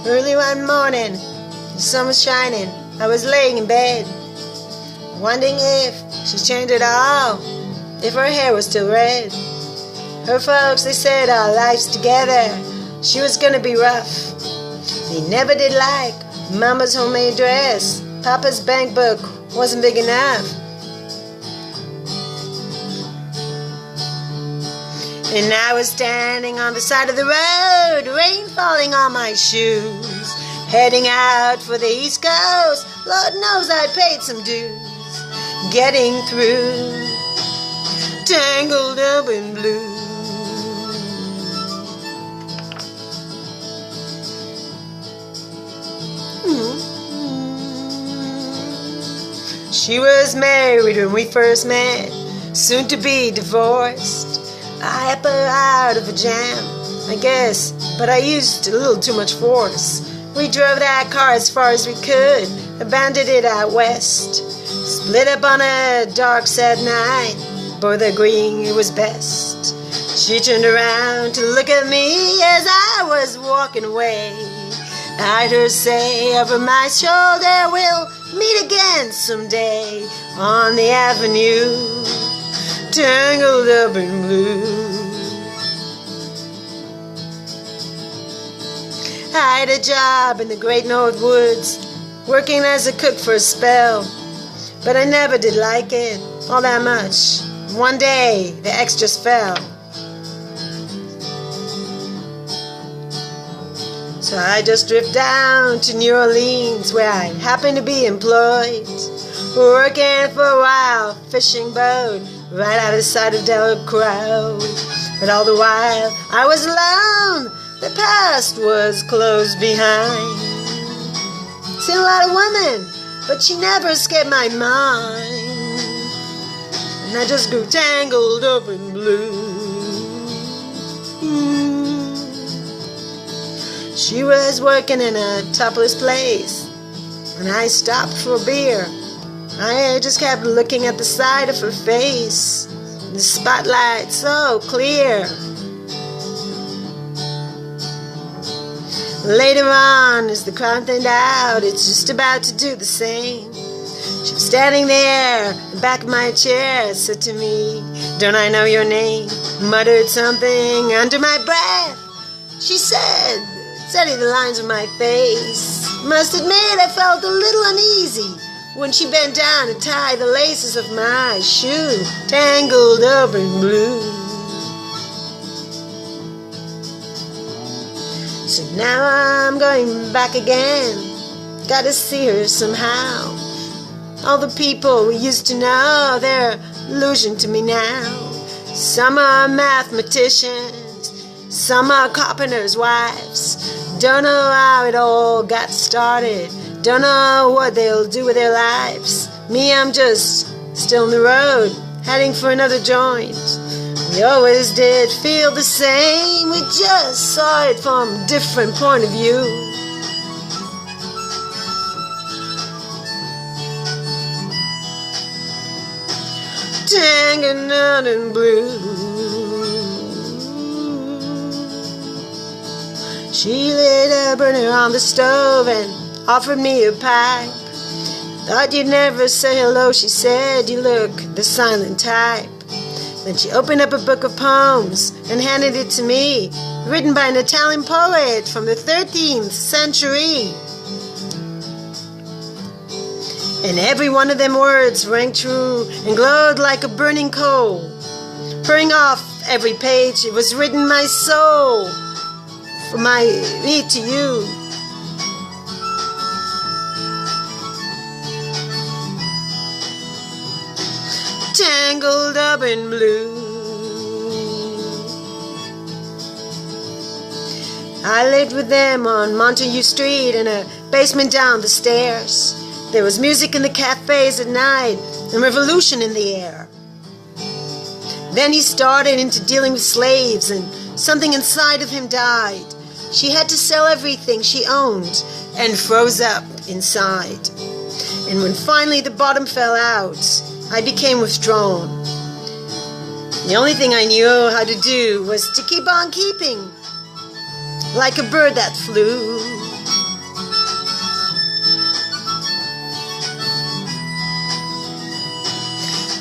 Early one morning, the sun was shining. I was laying in bed, wondering if she changed at all, if her hair was still red. Her folks, they said our lives together, she was gonna be rough. They never did like Mama's homemade dress. Papa's bank book wasn't big enough. And I was standing on the side of the road, rain falling on my shoes, heading out for the East Coast. Lord knows I paid some dues, getting through, tangled up in blue. She was married when we first met, soon to be divorced. I helped her out of a jam, I guess, but I used a little too much force. We drove that car as far as we could, abandoned it out west. Split up on a dark, sad night, both agreeing it was best. She turned around to look at me as I was walking away. I heard her say over my shoulder, we'll meet again someday on the avenue, tangled up in blue. I had a job in the Great North Woods, working as a cook for a spell, but I never did like it all that much. One day, the X just fell. So I just drifted down to New Orleans, where I happened to be employed, working for a wild fishing boat right out of sight of Delacroix. But all the while I was alone, the past was closed behind. Seen a lot of women, but she never escaped my mind. And I just grew tangled up in blue. She was working in a topless place, and I stopped for a beer. I just kept looking at the side of her face, the spotlight so clear. Later on, as the crowd thinned out, it's just about to do the same. She was standing there, the back of my chair, said to me, "Don't I know your name?" Muttered something under my breath. She said, studied the lines of my face. Must admit I felt a little uneasy when she bent down to tie the laces of my shoe, tangled up in blue. So now I'm going back again, gotta see her somehow. All the people we used to know, they're illusion to me now. Some are mathematicians, some are carpenters' wives. Don't know how it all got started, don't know what they'll do with their lives. Me, I'm just still on the road, heading for another joint. We always did feel the same, we just saw it from a different point of view. Tangled out in blue. She lit a burner on the stove and offered me a pipe. Thought you'd never say hello, she said, you look the silent type. Then she opened up a book of poems and handed it to me, written by an Italian poet from the 13th century. And every one of them words rang true and glowed like a burning coal. Pouring off every page, it was written my soul, from me to you. Tangled up in blue. I lived with them on Montague Street in a basement down the stairs. There was music in the cafes at night and revolution in the air. Then he started into dealing with slaves and something inside of him died. She had to sell everything she owned and froze up inside. And when finally the bottom fell out, I became withdrawn. The only thing I knew how to do was to keep on keeping, like a bird that flew.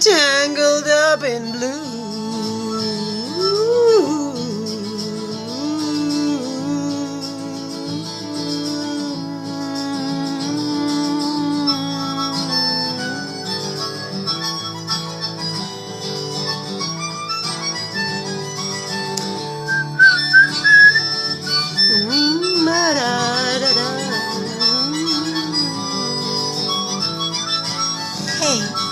tangled up in blue. Hey.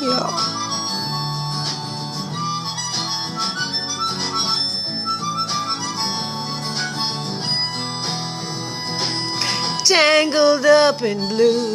Yeah. Tangled up in blue.